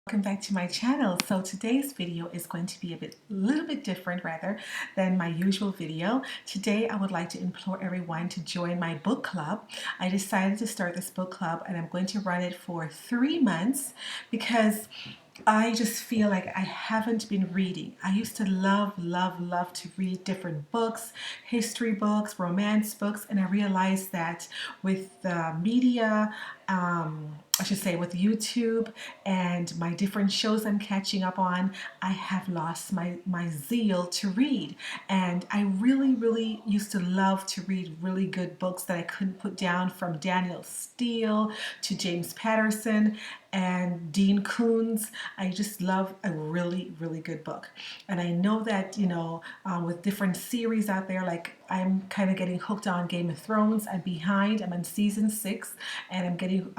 Welcome back to my channel. So today's video is going to be a little bit different rather than my usual video. Today I would like to implore everyone to join my book club. I decided to start this book club and I'm going to run it for 3 months because I just feel like I haven't been reading. I used to love to read different books, history books, romance books, and I realized that with media, I should say with YouTube and my different shows I'm catching up on, I have lost my zeal to read. And I really used to love to read really good books that I couldn't put down, from Daniel Steele to James Patterson and Dean Koontz. I just love a really good book. And I know that, with different series out there, like I'm kind of getting hooked on Game of Thrones. I'm behind. I'm on season 6 and I'm getting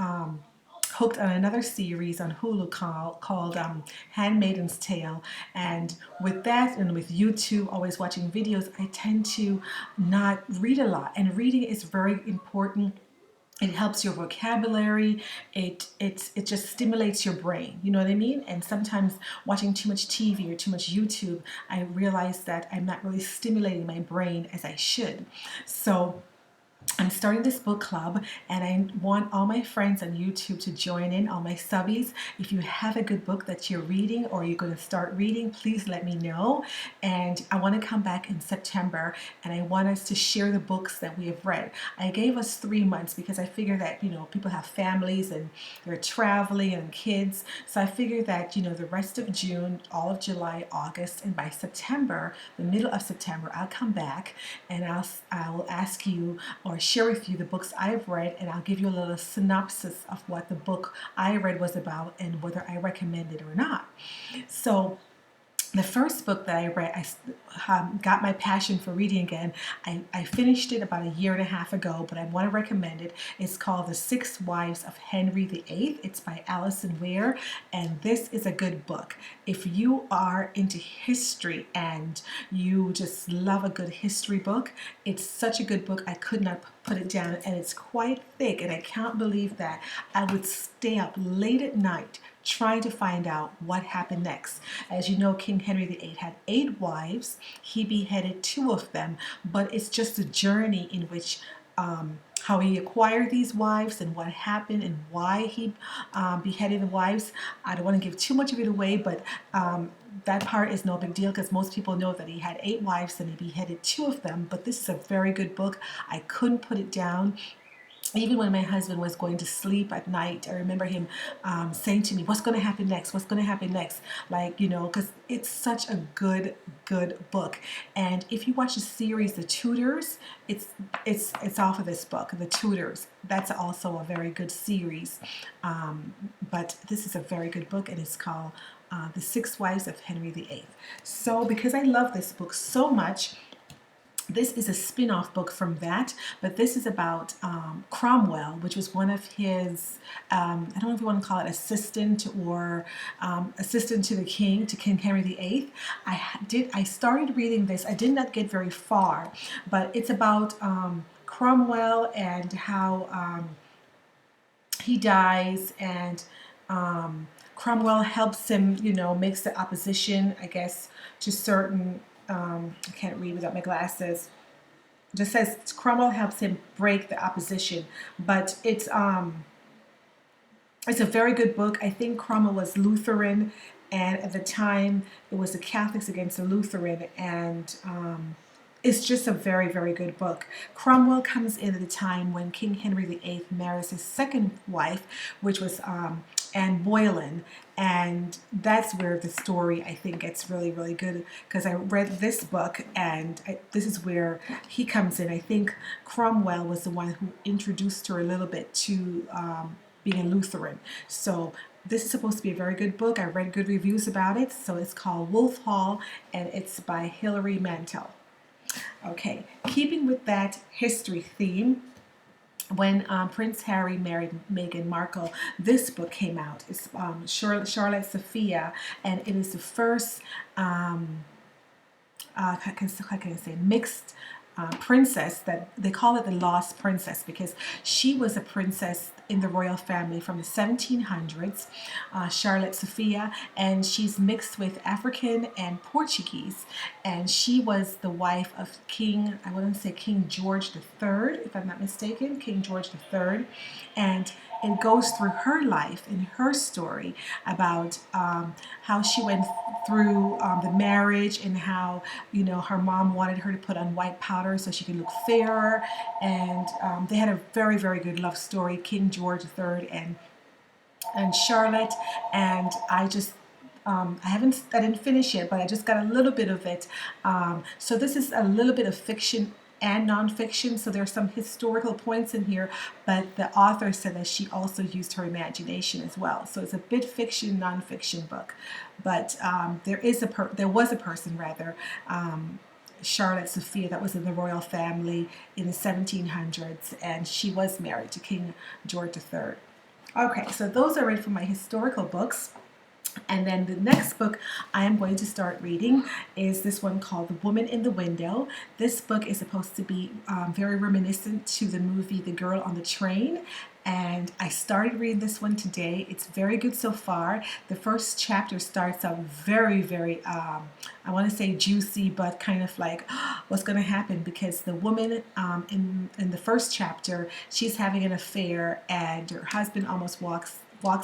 hooked on another series on Hulu called Handmaiden's Tale. And with that and with YouTube, always watching videos, I tend to not read a lot. And reading is very important. It helps your vocabulary. It just stimulates your brain. You know what I mean? And sometimes watching too much TV or too much YouTube, I realize that I'm not really stimulating my brain as I should. So I'm starting this book club and I want all my friends on YouTube to join in, all my subbies. If you have a good book that you're reading or you're going to start reading, please let me know. And I want to come back in September and I want us to share the books that we have read. I gave us 3 months because I figure that, people have families and they're traveling and kids. So I figured that, the rest of June, all of July, August, and by September, the middle of September, I'll come back and I'll ask you or share with you the books I've read, and I'll give you a little synopsis of what the book I read was about and whether I recommend it or not. So the first book that I read, I got my passion for reading again. I finished it about 1.5 years ago, but I want to recommend it. It's called The 6 Wives of Henry VIII. It's by Alison Weir, and this is a good book. If you are into history and you just love a good history book, it's such a good book. I could not put it down, and it's quite thick, and I can't believe that I would stay up late at night trying to find out what happened next. As you know, King Henry VIII had 8 wives. He beheaded 2 of them, but it's just a journey in which how he acquired these wives and what happened and why he beheaded the wives. I don't want to give too much of it away, but that part is no big deal because most people know that he had 8 wives and he beheaded 2 of them. But this is a very good book. I couldn't put it down. Even when my husband was going to sleep at night, I remember him saying to me, what's going to happen next? What's going to happen next? Like, because it's such a good book. And if you watch the series, The Tudors, it's off of this book, The Tudors. That's also a very good series. But this is a very good book, and it's called The 6 Wives of Henry VIII. So because I love this book so much, this is a spin-off book from that, but this is about Cromwell, which was one of his, I don't know if you want to call it assistant or assistant to the king, to King Henry VIII. I started reading this. I did not get very far, but it's about Cromwell and how he dies, and Cromwell helps him, makes the opposition, I guess, to certain I can't read without my glasses. It just says Cromwell helps him break the opposition, but it's a very good book. I think Cromwell was Lutheran, and at the time it was the Catholics against the Lutheran, and it's just a very good book. Cromwell comes in at the time when King Henry VIII marries his second wife, which was Anne Boleyn, and that's where the story, I think, gets really good, because I read this book and this is where he comes in. I think Cromwell was the one who introduced her a little bit to being a Lutheran. So this is supposed to be a very good book. I read good reviews about it. So it's called Wolf Hall, and it's by Hilary Mantel. Okay, keeping with that history theme, when Prince Harry married Meghan Markle, this book came out. It's Charlotte Sophia, and it is the first, how can I say, mixed princess, that they call it the Lost Princess, because she was a princess in the royal family from the 1700s, Charlotte Sophia, and she's mixed with African and Portuguese. And she was the wife of King, I want to say King George III, if I'm not mistaken, King George III. And it goes through her life and her story about how she went through the marriage, and how, you know, her mom wanted her to put on white powder so she could look fairer. And they had a very, very good love story, King George III and Charlotte. And I didn't finish it, but I just got a little bit of it. So this is a little bit of fiction and nonfiction, so there are some historical points in here, but the author said that she also used her imagination as well. So it's a bit fiction, nonfiction book. But there was a person rather, Charlotte Sophia, that was in the royal family in the 1700s, and she was married to King George III. Okay, so those are it for my historical books. And then the next book I am going to start reading is this one called The Woman in the Window. This book is supposed to be very reminiscent to the movie The Girl on the Train. And I started reading this one today. It's very good so far. The first chapter starts out very, very, I want to say juicy, but kind of like, what's going to happen? Because the woman in the first chapter, she's having an affair, and her husband almost walks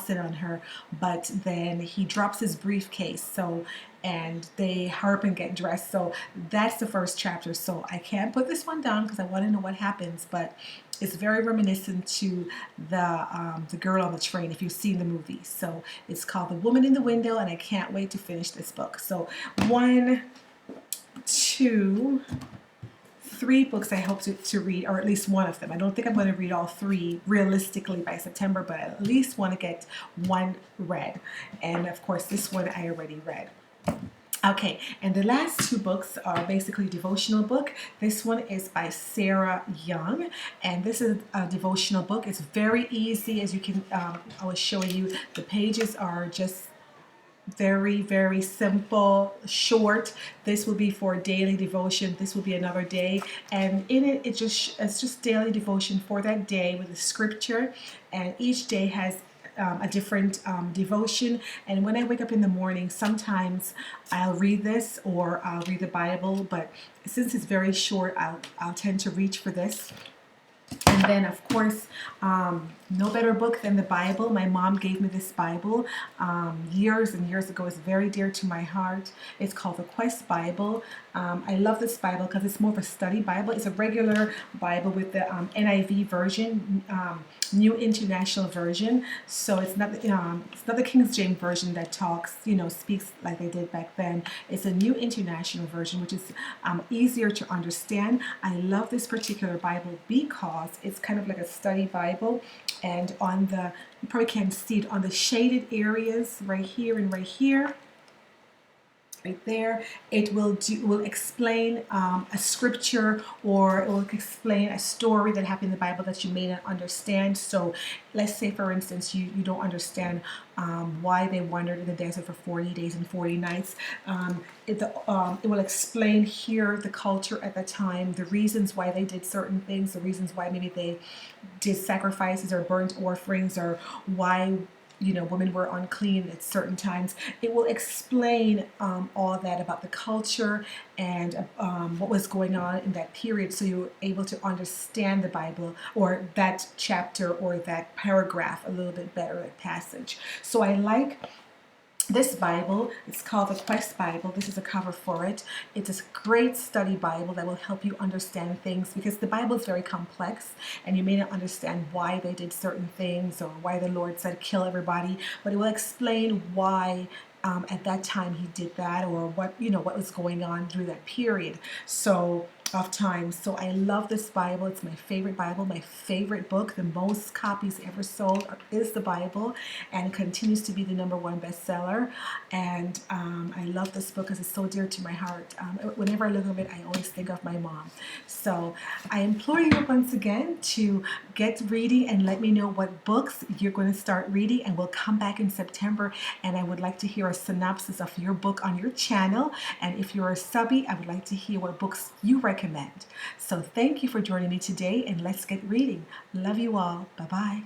in on her, but then he drops his briefcase, and they hurry up and get dressed. So that's the first chapter. So I can't put this one down because I want to know what happens, but it's very reminiscent to the Girl on the Train, if you've seen the movie. So it's called The Woman in the Window, and I can't wait to finish this book. So 1, 2, 3 books I hope to read, or at least one of them. I don't think I'm going to read all 3 realistically by September, but I at least want to get one read. And of course, this one I already read. Okay, and the last 2 books are basically devotional book. This one is by Sarah Young, and this is a devotional book. It's very easy, as you can, I was showing you, the pages are just very, very simple, short. This will be for daily devotion. This will be another day, and in it, it's just daily devotion for that day with the scripture, and each day has a different devotion. And when I wake up in the morning, sometimes I'll read this or I'll read the Bible, but since it's very short, I'll tend to reach for this. And then, of course, no better book than the Bible. My mom gave me this Bible years and years ago. It's very dear to my heart. It's called the Quest Bible. I love this Bible because it's more of a study Bible. It's a regular Bible with the NIV version, New International Version. So it's not the King James Version that speaks like they did back then. It's a New International Version, which is easier to understand. I love this particular Bible because it's kind of like a study Bible, and you probably can't see it, on the shaded areas right here and right here, right there, it will explain a scripture, or it will explain a story that happened in the Bible that you may not understand. So let's say, for instance, you don't understand why they wandered in the desert for 40 days and 40 nights. It will explain here the culture at the time, the reasons why they did certain things, the reasons why maybe they did sacrifices or burnt offerings, or why women were unclean at certain times. It will explain all that about the culture and what was going on in that period, so you're able to understand the Bible, or that chapter or that paragraph, a little bit better, that passage. So I like this Bible. It's called the Quest Bible. This is a cover for it. It's a great study Bible that will help you understand things, because the Bible is very complex and you may not understand why they did certain things or why the Lord said kill everybody, but it will explain why at that time he did that, or what was going on through that period of time. So I love this Bible. It's my favorite Bible, my favorite book. The most copies ever sold is the Bible, and it continues to be the #1 bestseller. And I love this book because it's so dear to my heart. Whenever I look at it, I always think of my mom. So I implore you once again to get reading and let me know what books you're going to start reading, and we'll come back in September, and I would like to hear a synopsis of your book on your channel. And if you're a subby, I would like to hear what books you recommend. So thank you for joining me today, and let's get reading. Love you all. Bye-bye.